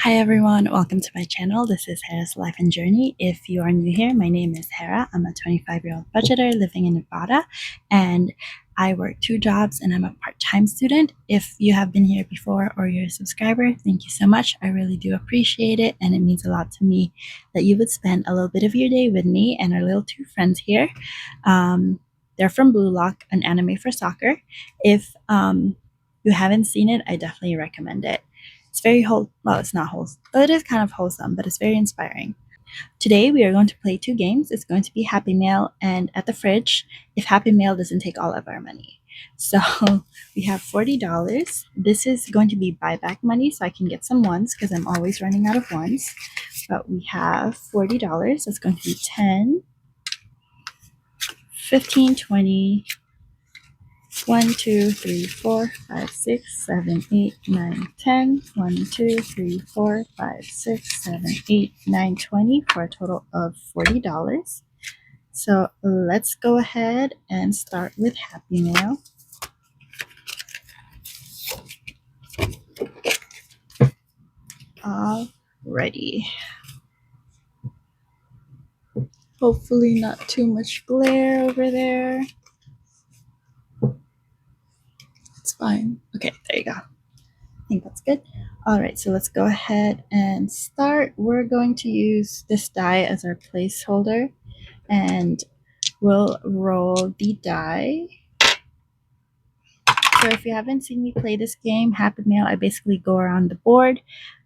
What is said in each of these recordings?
Hi everyone, welcome to my channel. This is Hera's Life and Journey. If you are new here, my name is Hera. I'm a 25-year-old budgeter living in Nevada, and I work 2 jobs and I'm a part-time student. If you have been here before or you're a subscriber, thank you so much. I really do appreciate it, and it means a lot to me that you would spend a little bit of your day with me and our little 2 friends here. They're from Blue Lock, an anime for soccer. If you haven't seen it, I definitely recommend it. It's very well, it's not wholesome, but it is kind of wholesome, but it's very inspiring. Today we are going to play 2 games. It's going to be Happy Mail and At the Fridge, if Happy Mail doesn't take all of our money. So we have $40. This is going to be buyback money, so I can get some ones because I'm always running out of ones. But we have $40. That's going to be 10, 15, 20, 1, 2, 3, 4, 5, 6, 7, 8, 9, 10. 1, 2, 3, 4, 5, 6, 7, 8, 9, 20 for a total of $40. So let's go ahead and start with Happy Mail. Alrighty. Hopefully not too much glare over there. It's fine. Okay, there you go. I think that's good. All right, so let's go ahead and start. We're going to use this die as our placeholder, and we'll roll the die. So if you haven't seen me play this game, Happy Mail, I basically go around the board,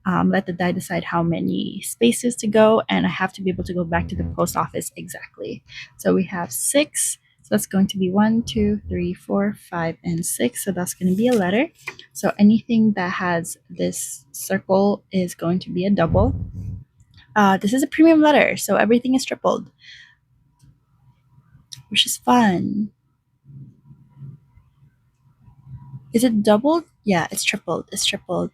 let the die decide how many spaces to go, and I have to be able to go back to the post office exactly. So we have 6. So that's going to be 1, 2, 3, 4, 5, and 6. So that's going to be a letter. So anything that has this circle is going to be a double. This is a premium letter, so everything is tripled, which is fun. Is it doubled? Yeah, it's tripled. It's tripled.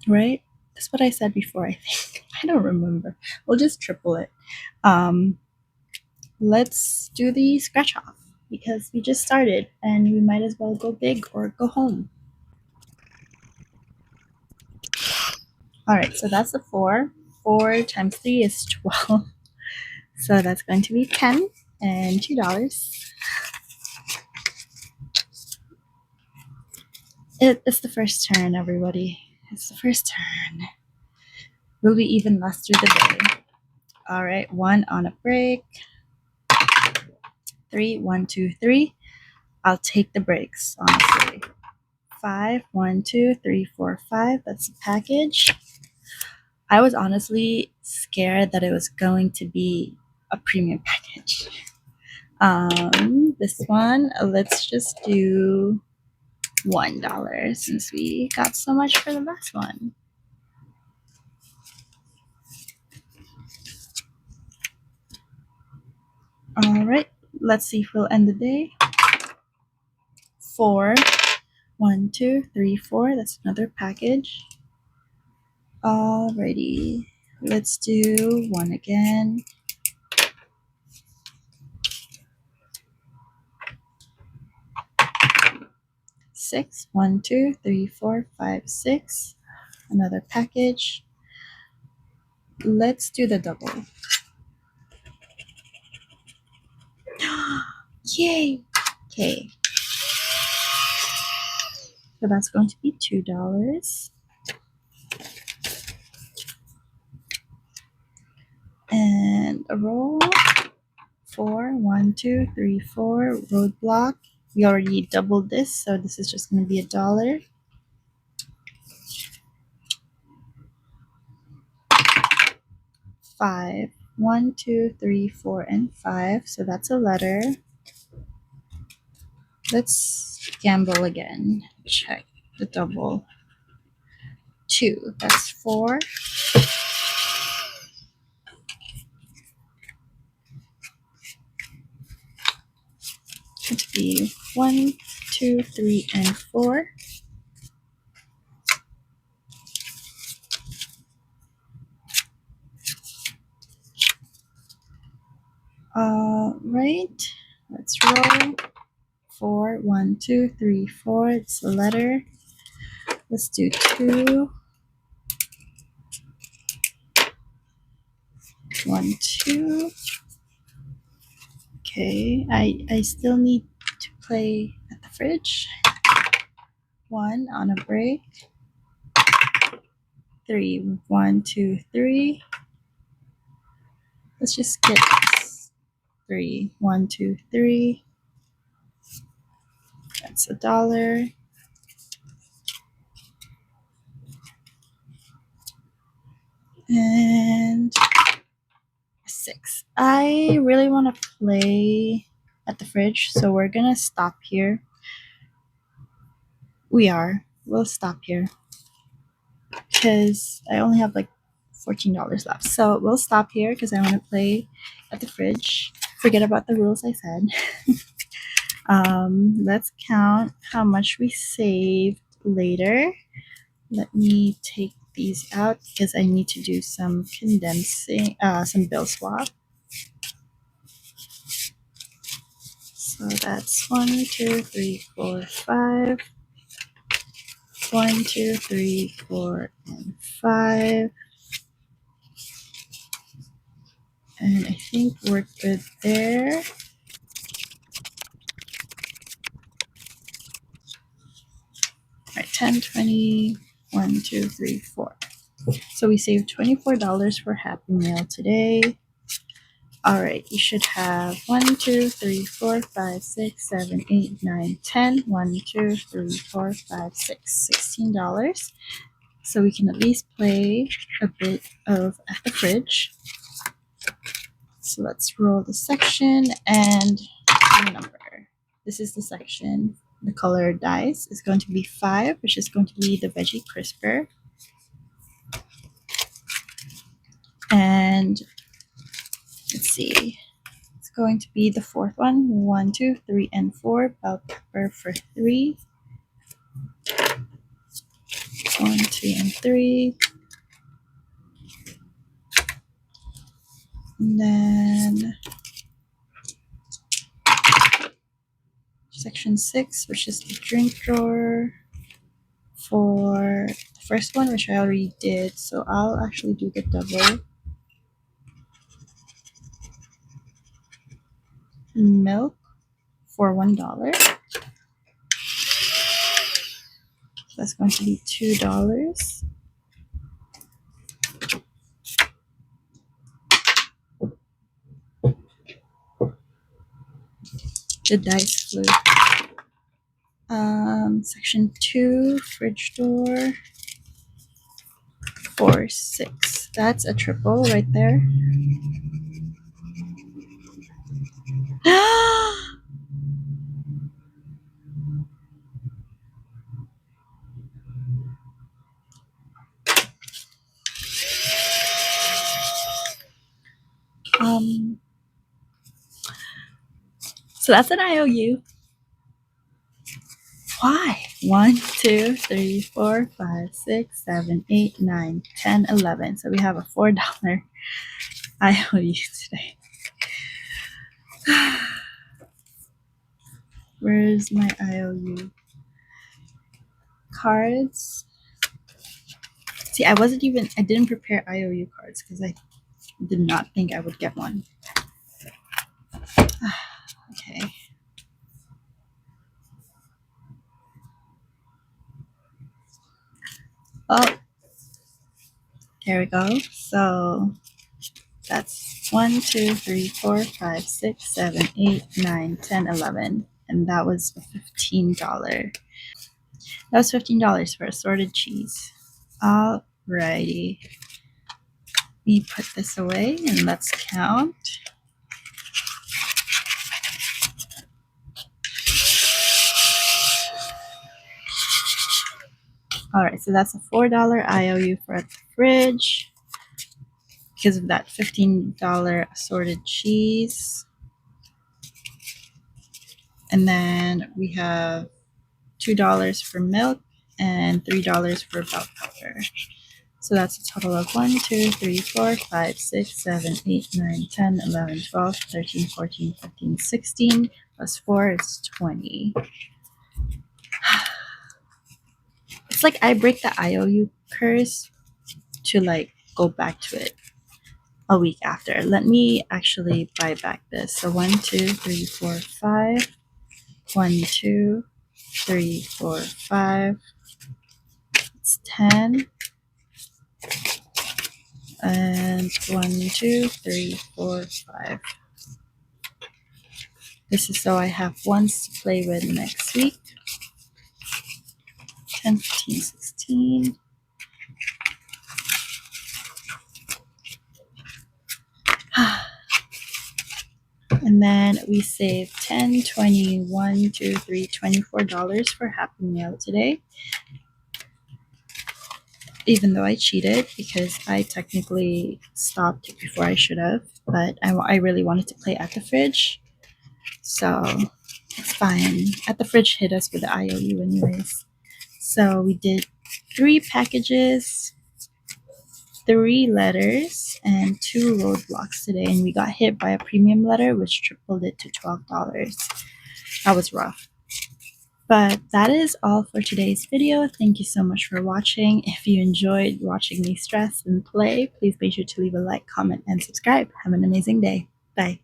Right? That's what I said before, I think. I don't remember. We'll just triple it. Let's do the scratch off because we just started and we might as well go big or go home. All right, so that's a 4. 4 times 3 is 12. So that's going to be 10 and $2. It's the first turn, everybody. It's the first turn. We'll be even less through the day. All right, 1 on a break. 3, 1, 2, 3. I'll take the breaks, honestly. 5, 1, 2, 3, 4, 5. That's the package. I was honestly scared that it was going to be a premium package. This one, let's just do $1 since we got so much for the last one. All right, let's see if we'll end the day. 4, 1, 2, 3, 4. That's another package. Alrighty, let's do 1 again. 6, 1, 2, 3, 4, 5, 6. Another package. Let's do the double. Yay! Okay. So that's going to be $2. And a roll. 4, 1, 2, 3, 4. Roadblock. We already doubled this, so this is just going to be $1. 5. 1, 2, 3, 4, and 5. So that's a letter. Let's gamble again. Check the double. 2. That's 4. Going to be 1, 2, 3, and 4. Right. Let's roll. 4, 1, 2, 3, 4. It's a letter. Let's do 2, 1, 2. Okay, I still need to play at the fridge. 1 on a break. 3, 1, 2, 3. Let's just get 3, 1, 2, 3. That's $1. And 6. I really want to play at the fridge, so we're gonna stop here. We'll stop here because I only have like $14 left. So we'll stop here because I want to play at the fridge. Forget about the rules I said. Let's count how much we saved later. Let me take these out because I need to do some condensing, some bill swap. So that's 1, 2, 3, 4, 5. 1, 2, 3, 4, and 5. And I think we're good there. All right, 10, 20, 1, 2, 3, 4. So we saved $24 for Happy Meal today. All right, you should have 1, 2, 3, 4, 5, 6, 7, 8, 9, 10. 1, 2, 3, 4, 5, 6, $16. So we can at least play a bit of at the fridge. So let's roll the section and the number. This is the section. The color dice is going to be 5, which is going to be the veggie crisper. And let's see. It's going to be the 4th one. 1, 2, 3, and 4. Bell pepper for 3. 1, 2, and 3. And then section 6, which is the drink drawer for the first one, which I already did. So I'll actually do the double. Milk for $1. That's going to be $2. The dice flew. Section 2, fridge door for $6. That's a triple right there. So that's an IOU. Why? 1, 2, 3, 4, 5, 6, 7, 8, 9, 10, 11. So we have a $4 IOU today. Where's my IOU cards? See, I didn't prepare IOU cards because I did not think I would get one. Okay. Oh, there we go. So that's 1, 2, 3, 4, 5, 6, 7, 8, 9, 10, 11. And that was $15. That was $15 for assorted cheese. Alrighty. Let me put this away and let's count. Alright, so that's a $4 IOU for the fridge because of that $15 assorted cheese. And then we have $2 for milk and $3 for bell pepper. So that's a total of 1, 2, 3, 4, 5, 6, 7, 8, 9, 10, 11, 12, 13, 14, 15, 16. Plus 4 is 20. It's like I break the IOU curse to like go back to it a week after. Let me actually buy back this. So 1, 2, 3, 4, 5. 1, 2, 3, 4, 5. It's 10. And 1, 2, 3, 4, 5. This is so I have ones to play with next week. 10, 15, 16. And then we save 10, 20, 1, 2, 3, $24 for Happy Meal today. Even though I cheated because I technically stopped before I should have, but I really wanted to play at the fridge. So it's fine. At the fridge hit us with the IOU anyways. So we did 3 packages, 3 letters, and 2 roadblocks today, and we got hit by a premium letter which tripled it to $12. That was rough. But that is all for today's video. Thank you so much for watching. If you enjoyed watching me stress and play, please make sure to leave a like, comment, and subscribe. Have an amazing day. Bye.